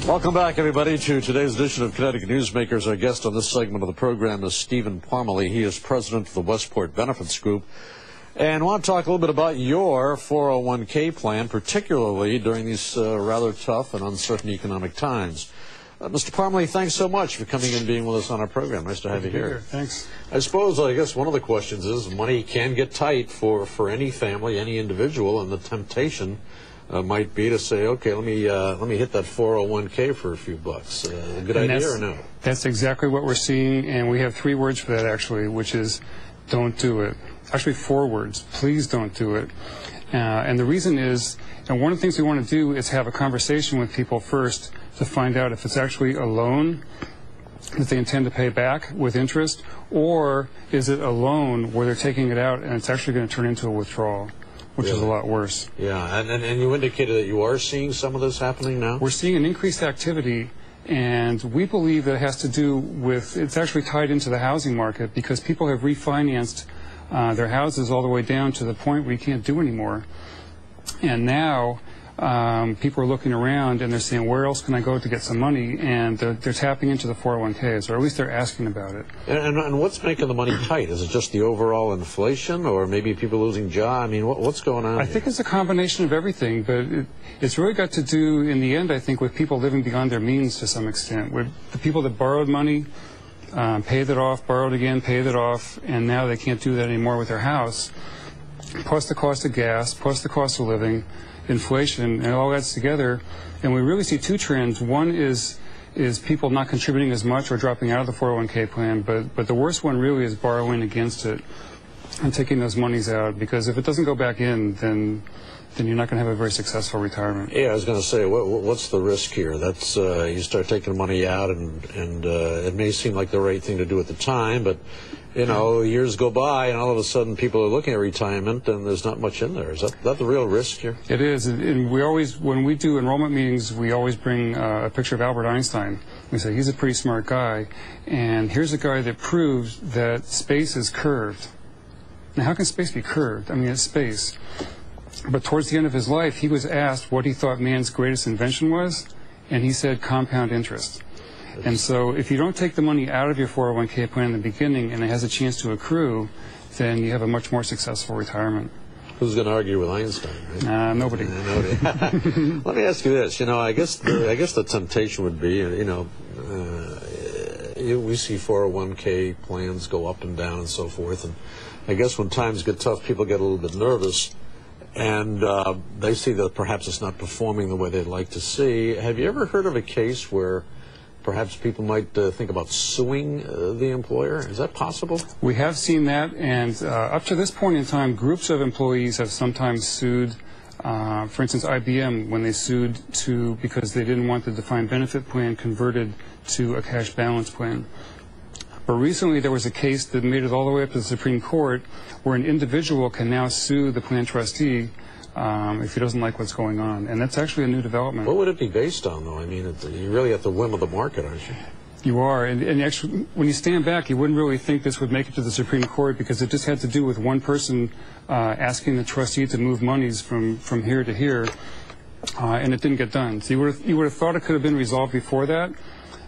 Welcome back, everybody, to today's edition of Connecticut Newsmakers. Our guest on this segment of the program is Stephen Parmalee. He is president of the Westport Benefits Group. And I want to talk a little bit about your 401k plan, particularly during these rather tough and uncertain economic times. Mr. Parmalee, thanks so much for coming in and being with us on our program. Nice to have you here. Thanks. I guess one of the questions is money can get tight for any family, any individual, and the temptation might be to say, okay, let me hit that 401k for a few bucks. A good idea or no? That's exactly what we're seeing, and we have 3 words for that actually, which is don't do it. Actually 4 words. Please don't do it. And the reason is, and one of the things we want to do is have a conversation with people first to find out if it's actually a loan that they intend to pay back with interest, or is it a loan where they're taking it out and it's actually going to turn into a withdrawal, which is a lot worse. Yeah, and you indicated that you are seeing some of this happening now? We're seeing an increased activity, and we believe that it has to do with, it's actually tied into the housing market because people have refinanced their houses all the way down to the point where you can't do anymore. And now people are looking around and they're saying, where else can I go to get some money? And they're tapping into the 401ks, or at least they're asking about it. And what's making the money tight? Is it just the overall inflation, or maybe people losing jobs? I mean, what's going on I think it's a combination of everything, but it's really got to do, in the end, I think, with people living beyond their means to some extent. With the people that borrowed money, paid it off, borrowed again, paid it off, and now they can't do that anymore with their house. Plus the cost of gas, plus the cost of living, inflation, and it all adds together. And we really see 2 trends. One is people not contributing as much or dropping out of the 401k plan, but the worst one really is borrowing against it and taking those monies out, because if it doesn't go back in, then you're not going to have a very successful retirement. Yeah, I was going to say, what's the risk here? That's you start taking money out, and it may seem like the right thing to do at the time, but you know, years go by, and all of a sudden people are looking at retirement, and there's not much in there. Is that the real risk here? It is, and we always, when we do enrollment meetings, we always bring a picture of Albert Einstein. We say he's a pretty smart guy, and here's a guy that proves that space is curved. Now, how can space be curved? I mean, it's space. But towards the end of his life, he was asked what he thought man's greatest invention was, and he said compound interest. And so if you don't take the money out of your 401k plan in the beginning and it has a chance to accrue, then you have a much more successful retirement. Who's going to argue with Einstein, right? Nobody. Let me ask you this. You know, I guess the temptation would be, you know, we see 401k plans go up and down and so forth, and I guess when times get tough, people get a little bit nervous, and they see that perhaps it's not performing the way they'd like to see. Have you ever heard of a case where perhaps people might think about suing the employer? Is that possible? We have seen that, and up to this point in time, groups of employees have sometimes sued. For instance, IBM, when they sued because they didn't want the defined benefit plan converted to a cash balance plan. But recently there was a case that made it all the way up to the Supreme Court where an individual can now sue the plan trustee if he doesn't like what's going on. And that's actually a new development. What would it be based on, though? I mean, you're really at the whim of the market, aren't you? You are. And actually, when you stand back, you wouldn't really think this would make it to the Supreme Court, because it just had to do with one person asking the trustee to move monies from here to here, and it didn't get done. So you would have thought it could have been resolved before that,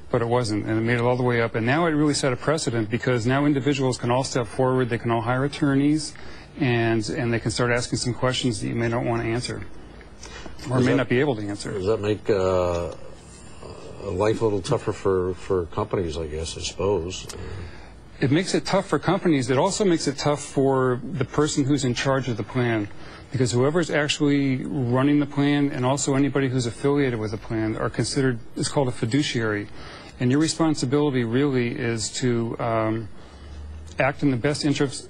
but it wasn't, and it made it all the way up. And now it really set a precedent, because now individuals can all step forward, they can all hire attorneys, and they can start asking some questions that you may not want to answer, or may not be able to answer. Does that make life a little tougher for companies, I guess, I suppose? It makes it tough for companies. It also makes it tough for the person who's in charge of the plan, because whoever's actually running the plan and also anybody who's affiliated with the plan are considered, it's called a fiduciary. And your responsibility really is to act in the best interest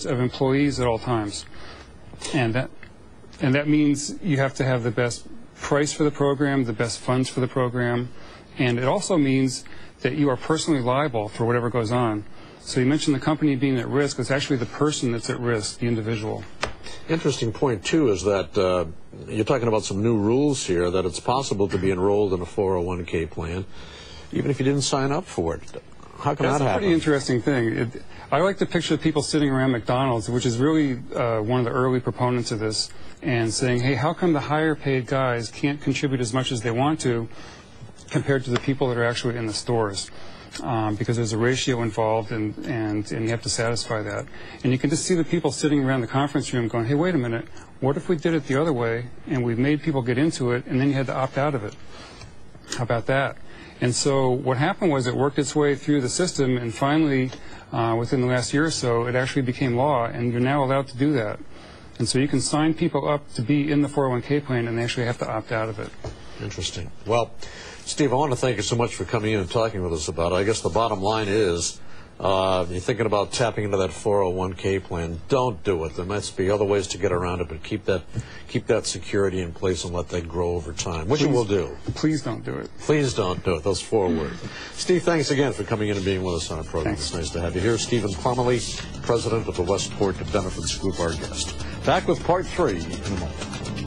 of employees at all times. And that means you have to have the best price for the program, the best funds for the program, and it also means that you are personally liable for whatever goes on. So you mentioned the company being at risk. It's actually the person that's at risk, the individual. Interesting point, too, is that you're talking about some new rules here, that it's possible to be enrolled in a 401k plan, even if you didn't sign up for it. How can that happen? That's a pretty interesting thing. I like to picture people sitting around McDonald's, which is really one of the early proponents of this, and saying, hey, how come the higher paid guys can't contribute as much as they want to compared to the people that are actually in the stores? Because there's a ratio involved, and you have to satisfy that. And you can just see the people sitting around the conference room going, hey, wait a minute, what if we did it the other way, and we made people get into it, and then you had to opt out of it? How about that? And so what happened was it worked its way through the system, and finally, within the last year or so, it actually became law, and you're now allowed to do that. And so you can sign people up to be in the 401k plan, and they actually have to opt out of it. Interesting. Well, Steve, I want to thank you so much for coming in and talking with us about it. I guess the bottom line is, you're thinking about tapping into that 401k plan, don't do it. There must be other ways to get around it, but keep that security in place and let that grow over time, which it will do. Please don't do it. Please don't do it. Those 4 words. Steve, thanks again for coming in and being with us on our program. Thanks. It's nice to have you here. Stephen Parmalee, president of the Westport Benefits Group, our guest. Back with part 3 in a moment.